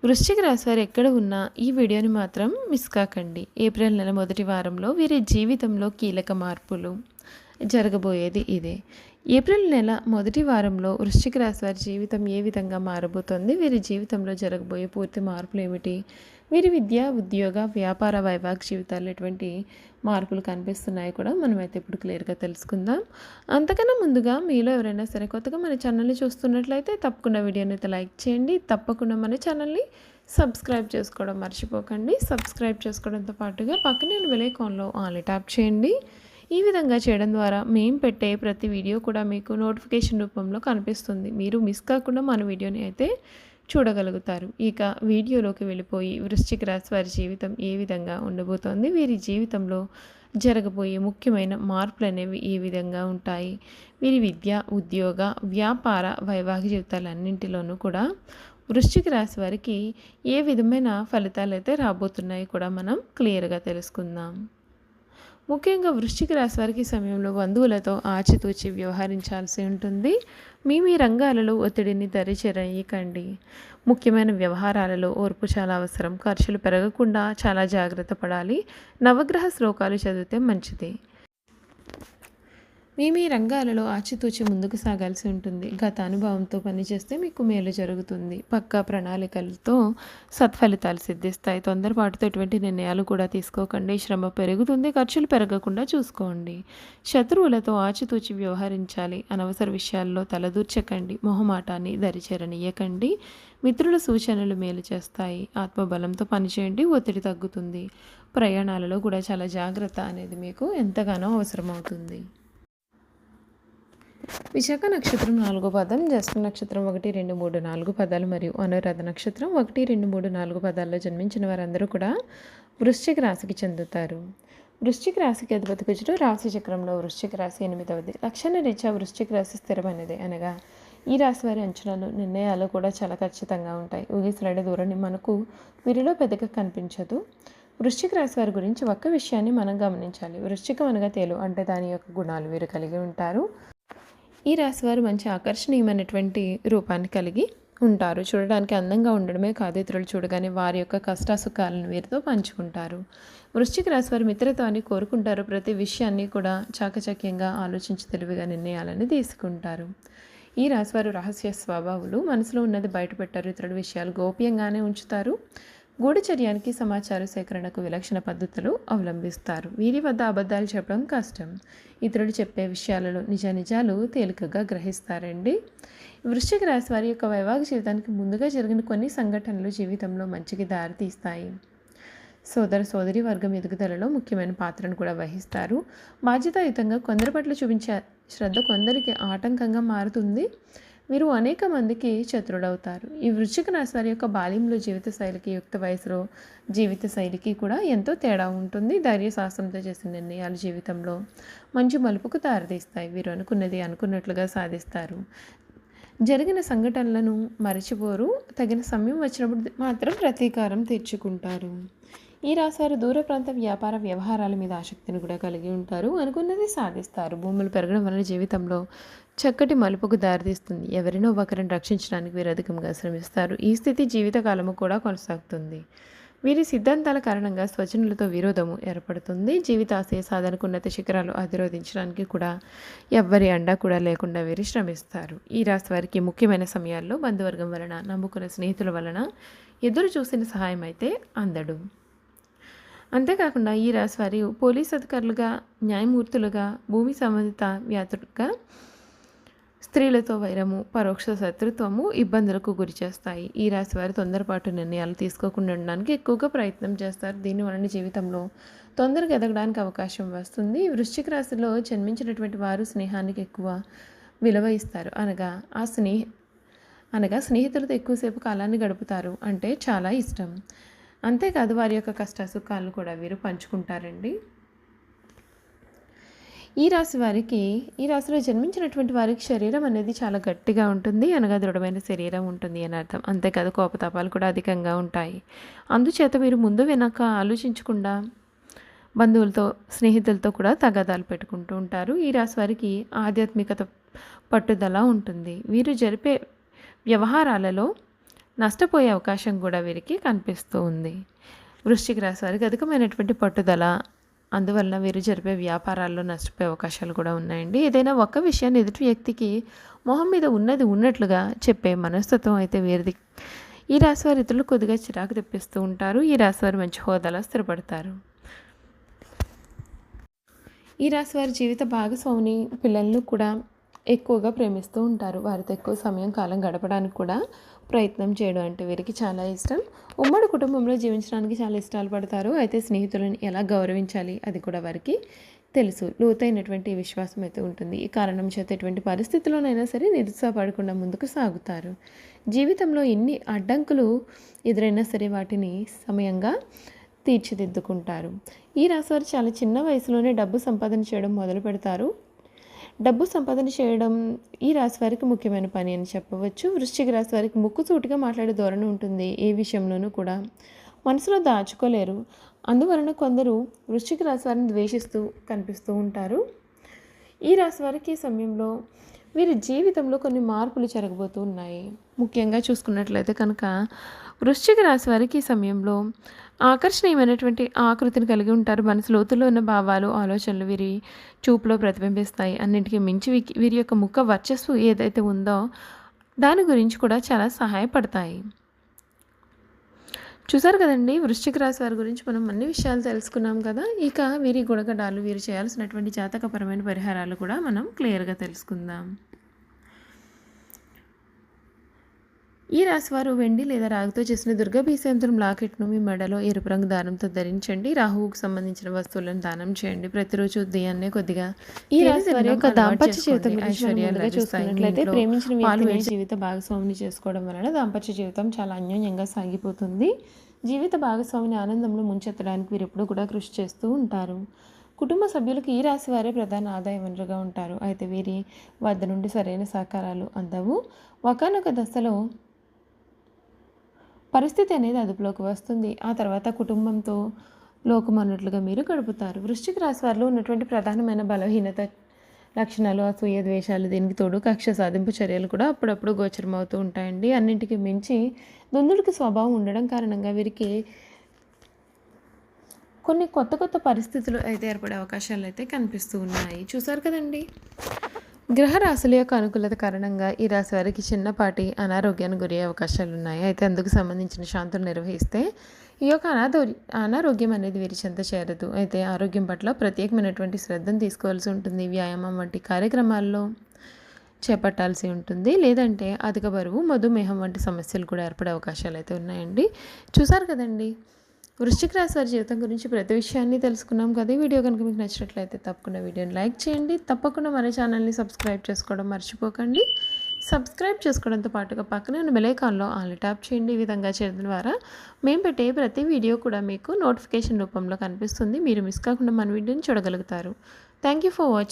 వృశ్చిక రాశి వారు ఎక్కడ ఉన్నా ఈ వీడియోని మాత్రం మిస్ కాకండి. ఏప్రిల్ నెల మొదటి వారంలో వీరి జీవితంలో కీలక మార్పులు జరగబోయేది ఇదే. ఏప్రిల్ నెల మొదటి వారంలో వృశ్చిక రాశి వారి జీవితం ఏ విధంగా మారబోతోంది, వీరి జీవితంలో జరగబోయే పూర్తి మార్పులు ఏమిటి, వీరి విద్య, ఉద్యోగ, వ్యాపార, వైవాహిక జీవితాల్లో ఎటువంటి మార్పులు కనిపిస్తున్నాయి కూడా మనమైతే ఇప్పుడు క్లియర్గా తెలుసుకుందాం. అంతకన్నా ముందుగా మీలో ఎవరైనా సరే కొత్తగా మన ఛానల్ని చూస్తున్నట్లయితే తప్పకుండా వీడియోని అయితే లైక్ చేయండి. తప్పకుండా మన ఛానల్ని సబ్స్క్రైబ్ చేసుకోవడం మర్చిపోకండి. సబ్స్క్రైబ్ చేసుకోవడంతో పాటుగా పక్కనే బెల్ ఐకాన్లో ఆల్ ట్యాప్ చేయండి. ఈ విధంగా చేయడం ద్వారా మేము పెట్టే ప్రతి వీడియో కూడా మీకు నోటిఫికేషన్ రూపంలో కనిపిస్తుంది. మీరు మిస్ కాకుండా మన వీడియోని అయితే చూడగలుగుతారు. ఇక వీడియోలోకి వెళ్ళిపోయి వృశ్చిక రాశి వారి జీవితం ఏ విధంగా ఉండబోతోంది, వీరి జీవితంలో జరగబోయే ముఖ్యమైన మార్పులు అనేవి ఏ విధంగా ఉంటాయి, వీరి విద్య, ఉద్యోగ, వ్యాపార, వైవాహిక జీవితాలన్నింటిలోనూ కూడా వృశ్చిక రాశి వారికి ఏ విధమైన ఫలితాలు అయితే రాబోతున్నాయి కూడా మనం క్లియర్గా తెలుసుకుందాం. ముఖ్యంగా వృశ్చిక రాశి వారికి సమయంలో బంధువులతో ఆచితూచి వ్యవహరించాల్సి ఉంటుంది. మీ రంగాలలో ఒత్తిడిని దరిచేరనీయకండి. ముఖ్యమైన వ్యవహారాలలో ఓర్పు చాలా అవసరం. ఖర్చులు పెరగకుండా చాలా జాగ్రత్త పడాలి. నవగ్రహ శ్లోకాలు చదివితే మంచిది. మీ రంగాలలో ఆచితూచి ముందుకు సాగాల్సి ఉంటుంది. గత అనుభవంతో పనిచేస్తే మీకు మేలు జరుగుతుంది. పక్కా ప్రణాళికలతో సత్ఫలితాలు సిద్ధిస్తాయి. తొందరపాటుతో ఎటువంటి నిర్ణయాలు కూడా తీసుకోకండి. శ్రమ పెరుగుతుంది, ఖర్చులు పెరగకుండా చూసుకోండి. శత్రువులతో ఆచితూచి వ్యవహరించాలి. అనవసర విషయాల్లో తలదూర్చకండి. మొహమాటాన్ని దరిచేరనీయకండి. మిత్రుల సూచనలు మేలు చేస్తాయి. ఆత్మబలంతో పనిచేయండి, ఒత్తిడి తగ్గుతుంది. ప్రయాణాలలో కూడా చాలా జాగ్రత్త అనేది మీకు ఎంతగానో అవసరమవుతుంది. విశాఖ నక్షత్రం 4వ పదం, జ్యేష్ఠ నక్షత్రం 1, 2, 3, 4 పదాలు మరియు అనురాధ నక్షత్రం 1, 2, 3, 4 పదాల్లో జన్మించిన వారందరూ కూడా వృశ్చిక రాశికి చెందుతారు. వృశ్చిక రాశికి అధిపతి కుజుడు. రాశి చక్రంలో వృశ్చిక రాశి 8వది. లక్షణ రీత్యా వృశ్చిక రాశి స్థిరమైనది, అనగా ఈ రాశి వారి అంచనాలు, నిర్ణయాలు కూడా చాలా ఖచ్చితంగా ఉంటాయి. ఊగిసలాడే ధోరణి మనకు వీరిలో పెద్దగా కనిపించదు. వృశ్చిక రాశి వారి గురించి ఒక్క విషయాన్ని మనం గమనించాలి. వృశ్చికం అనగా తేలు, అంటే దాని యొక్క గుణాలు వీరు కలిగి ఉంటారు. ఈ రాశివారు మంచి ఆకర్షణీయమైనటువంటి రూపాన్ని కలిగి ఉంటారు. చూడడానికి అందంగా ఉండడమే కాదు, ఇతరులు చూడగానే వారి యొక్క కష్టాసుఖాలను వీరితో పంచుకుంటారు. వృశ్చిక రాశివారు మిత్రత్వాన్ని కోరుకుంటారు. ప్రతి విషయాన్ని కూడా చాకచక్యంగా ఆలోచించి తెలివిగా నిర్ణయాలను తీసుకుంటారు. ఈ రాశివారు రహస్య స్వభావాలు, మనసులో ఉన్నది బయటపెట్టారు. ఇతరుల విషయాలు గోప్యంగానే ఉంచుతారు. గూఢచర్యానికి, సమాచార సేకరణకు విలక్షణ పద్ధతులు అవలంబిస్తారు. వీరి వద్ద అబద్ధాలు చెప్పడం కష్టం. ఇతరులు చెప్పే విషయాలలో నిజాలు తేలికగా గ్రహిస్తారండి. వృశ్చిక రాశి వారి యొక్క వైవాహిక జీవితానికి ముందుగా జరిగిన కొన్ని సంఘటనలు జీవితంలో మంచికి దారితీస్తాయి. సోదరి వర్గం ఎదుగుదలలో ముఖ్యమైన పాత్రను కూడా వహిస్తారు. బాధ్యతాయుతంగా కొందరి పట్ల చూపించే శ్రద్ధ కొందరికి ఆటంకంగా మారుతుంది. వీరు అనేక మందికి శత్రుడవుతారు. ఈ వృశ్చిక రాశి వారి యొక్క బాల్యంలో జీవిత శైలికి, యుక్త వయసులో జీవిత శైలికి కూడా ఎంతో తేడా ఉంటుంది. ధైర్య సాహసంతో చేసిన నిర్ణయాలు జీవితంలో మంచి మలుపుకు దారితీస్తాయి. వీరు అనుకున్నది అనుకున్నట్లుగా సాధిస్తారు. జరిగిన సంఘటనలను మరచిపోరు. తగిన సమయం వచ్చినప్పుడు మాత్రం ప్రతీకారం తీర్చుకుంటారు. ఈ రాశివారు దూర ప్రాంత వ్యాపార వ్యవహారాల మీద ఆసక్తిని కూడా కలిగి ఉంటారు. అనుకున్నది సాధిస్తారు. భూములు పెరగడం వలన జీవితంలో చక్కటి మలుపుకు దారితీస్తుంది. ఎవరినో ఒకరిని రక్షించడానికి వీరు అధికంగా శ్రమిస్తారు. ఈ స్థితి జీవితకాలము కూడా కొనసాగుతుంది. వీరి సిద్ధాంతాల కారణంగా స్వజనులతో విరోధము ఏర్పడుతుంది. జీవితాశయ సాధనకు ఉన్నత శిఖరాలు అధిరోధించడానికి కూడా ఎవ్వరి అండా కూడా లేకుండా వీరు శ్రమిస్తారు. ఈ రాశి వారికి ముఖ్యమైన సమయాల్లో బంధువర్గం వలన, నమ్ముకున్న స్నేహితుల వలన ఎదురు చూసిన సహాయం అయితే అందడు. అంతేకాకుండా ఈ రాశి వారి పోలీస్ అధికారులుగా, న్యాయమూర్తులుగా, భూమి సంబంధిత వ్యాధులుగా స్త్రీలతో వైరము, పరోక్ష శత్రుత్వము ఇబ్బందులకు గురి చేస్తాయి. ఈ రాశి వారు తొందరపాటు నిర్ణయాలు తీసుకోకుండా ఉండడానికి ఎక్కువగా ప్రయత్నం చేస్తారు. దీనివలన జీవితంలో తొందరగా ఎదగడానికి అవకాశం వస్తుంది. వృశ్చిక రాశిలో జన్మించినటువంటి వారు స్నేహానికి ఎక్కువ విలువ ఇస్తారు. అనగా స్నేహితులతో ఎక్కువసేపు కాలాన్ని గడుపుతారు అంటే చాలా ఇష్టం. అంతేకాదు వారి యొక్క కష్టసుఖాలను కూడా వీరు పంచుకుంటారండి. ఈ రాశిలో జన్మించినటువంటి వారికి శరీరం అనేది చాలా గట్టిగా ఉంటుంది, అనగా దృఢమైన శరీరం ఉంటుంది అని అర్థం. అంతేకాదు కోపతాపాలు కూడా అధికంగా ఉంటాయి. అందుచేత మీరు ముందు వెనక ఆలోచించకుండా బంధువులతో, స్నేహితులతో కూడా తగాదాలు పెట్టుకుంటూ ఉంటారు. ఈ రాశి వారికి ఆధ్యాత్మికత పట్టుదల ఉంటుంది. వీరు జరిపే వ్యవహారాలలో నష్టపోయే అవకాశం కూడా వీరికి కనిపిస్తూ ఉంది. వృశ్చిక రాశి వారికి అధికమైనటువంటి పట్టుదల, అందువలన వీరు జరిపే వ్యాపారాల్లో నష్టపోయే అవకాశాలు కూడా ఉన్నాయండి. ఏదైనా ఒక్క విషయాన్ని ఎదుటి వ్యక్తికి మొహం మీద ఉన్నది ఉన్నట్లుగా చెప్పే మనస్తత్వం అయితే వీరిది. ఈ రాశివారి ఇతరులు కొద్దిగా చిరాకు తెప్పిస్తూ ఉంటారు. ఈ రాశివారు మంచి హోదాలో స్థిరపడతారు. ఈ రాశివారి జీవిత భాగస్వామిని పిల్లలను కూడా ఎక్కువగా ప్రేమిస్తూ ఉంటారు. వారితో ఎక్కువ సమయం కాలం గడపడానికి కూడా ప్రయత్నం చేయడం అంటే వీరికి చాలా ఇష్టం. ఉమ్మడి కుటుంబంలో జీవించడానికి చాలా ఇష్టాలు పడతారు. అయితే స్నేహితులను ఎలా గౌరవించాలి అది కూడా వారికి తెలుసు. లోతైనటువంటి విశ్వాసం అయితే ఉంటుంది. ఈ కారణం చేత ఎటువంటి పరిస్థితుల్లోనైనా సరే నిరుత్సాహపడకుండా ముందుకు సాగుతారు. జీవితంలో ఎన్ని అడ్డంకులు ఎదురైనా సరే వాటిని సమయంగా తీర్చిదిద్దుకుంటారు. ఈ రాశివారు చాలా చిన్న వయసులోనే డబ్బు సంపాదన చేయడం మొదలు పెడతారు. డబ్బు సంపాదన చేయడం ఈ రాశి వారికి ముఖ్యమైన పని అని చెప్పవచ్చు. వృశ్చిక రాశి వారికి ముక్కుసూటిగా మాట్లాడే ధోరణి ఉంటుంది. ఏ విషయంలోనూ కూడా మనసులో దాచుకోలేరు. అందువలన కొందరు వృశ్చిక రాశి వారిని ద్వేషిస్తూ కనిపిస్తూ ఉంటారు. ఈ రాశి వారికి ఈ సమయంలో వీరి జీవితంలో కొన్ని మార్పులు జరగబోతూ ఉన్నాయి. ముఖ్యంగా చూసుకున్నట్లయితే కనుక వృశ్చిక రాశి వారికి ఈ సమయంలో ఆకర్షణీయమైనటువంటి ఆకృతిని కలిగి ఉంటారు. మనసు లోతుల్లో ఉన్న భావాలు, ఆలోచనలు వీరి చూపులో ప్రతిబింబిస్తాయి. అన్నింటికీ మించి వీరి యొక్క ముఖ వర్చస్సు ఏదైతే ఉందో దాని గురించి కూడా చాలా సహాయపడతాయి. చూసారు కదండి, వృశ్చిక రాశి వారి గురించి మనం అన్ని విషయాలు తెలుసుకున్నాం కదా. ఇక వీరి గుణగణాలు, వీరు చేయాల్సినటువంటి జాతకపరమైన పరిహారాలు కూడా మనం క్లియర్గా తెలుసుకుందాం. ఈ రాశివారు వెండి లేదా రాగితో చేసిన దుర్గా భీసేంద్రం లాకెట్ను మీ మెడలో ఎరుపు రంగు దారంతో ధరించండి. రాహువుకు సంబంధించిన వస్తువులను దానం చేయండి. ప్రతిరోజు ఉదయాన్నే కొద్దిగా ఈ రాశి వారి యొక్క దాంపత్య జీవితం చూసుకున్నట్లయితే ప్రేమించిన వ్యక్తిని జీవిత భాగస్వామిని చేసుకోవడం వలన దాంపత్య జీవితం చాలా అన్యోన్యంగా సాగిపోతుంది. జీవిత భాగస్వామిని ఆనందంలో ముంచెత్తడానికి వీరు ఎప్పుడూ కూడా కృషి చేస్తూ ఉంటారు. కుటుంబ సభ్యులకు ఈ రాశి వారే ప్రధాన ఆదాయ వనరుగా ఉంటారు. అయితే వీరి వద్ద నుండి సరైన సహకారాలు అందవు. ఒకానొక దశలో పరిస్థితి అనేది అదుపులోకి వస్తుంది. ఆ తర్వాత కుటుంబంతో లోకమన్నట్లుగా మీరు గడుపుతారు. వృశ్చిక రాశి వారిలో ఉన్నటువంటి ప్రధానమైన బలహీనత లక్షణాలు అసూయ, ద్వేషాలు, దీనికి తోడు కక్ష సాధింపు చర్యలు కూడా అప్పుడప్పుడు గోచరమవుతూ ఉంటాయండి. అన్నింటికి మించి దుందుడికి స్వభావం ఉండడం కారణంగా వీరికి కొన్ని కొత్త పరిస్థితులు అయితే ఏర్పడే అవకాశాలు అయితే కనిపిస్తూ ఉన్నాయి. చూసారు కదండి, గ్రహ రాశుల యొక్క అనుకూలత కారణంగా ఈ రాశి వారికి చిన్నపాటి అనారోగ్యానికి గురయ్యే అవకాశాలు ఉన్నాయి. అయితే అందుకు సంబంధించిన శాంతులు నిర్వహిస్తే ఈ యొక్క అనారోగ్యం అనేది వీరి చెంత చేరదు. అయితే ఆరోగ్యం పట్ల ప్రత్యేకమైనటువంటి శ్రద్ధను తీసుకోవాల్సి ఉంటుంది. వ్యాయామం వంటి కార్యక్రమాల్లో చేపట్టాల్సి ఉంటుంది. లేదంటే అధిక బరువు, మధుమేహం వంటి సమస్యలు కూడా ఏర్పడే అవకాశాలు అయితే ఉన్నాయండి. చూసారు కదండి, వృశ్చిక రాశి వారి జీవితం గురించి ప్రతి విషయాన్ని తెలుసుకున్నాం కదా. ఈ వీడియో కనుక మీకు నచ్చినట్లయితే తప్పకుండా వీడియోని లైక్ చేయండి. తప్పకుండా మన ఛానల్ని సబ్స్క్రైబ్ చేసుకోవడం మర్చిపోకండి. సబ్స్క్రైబ్ చేసుకోవడంతో పాటుగా పక్కనే ఉన్న బెల్ ఐకాన్లో ఆల్ ట్యాప్ చేయండి. ఈ విధంగా చేయడం ద్వారా మేము పెట్టే ప్రతి వీడియో కూడా మీకు నోటిఫికేషన్ రూపంలో కనిపిస్తుంది. మీరు మిస్ కాకుండా మన వీడియోని చూడగలుగుతారు. Thank you for watching.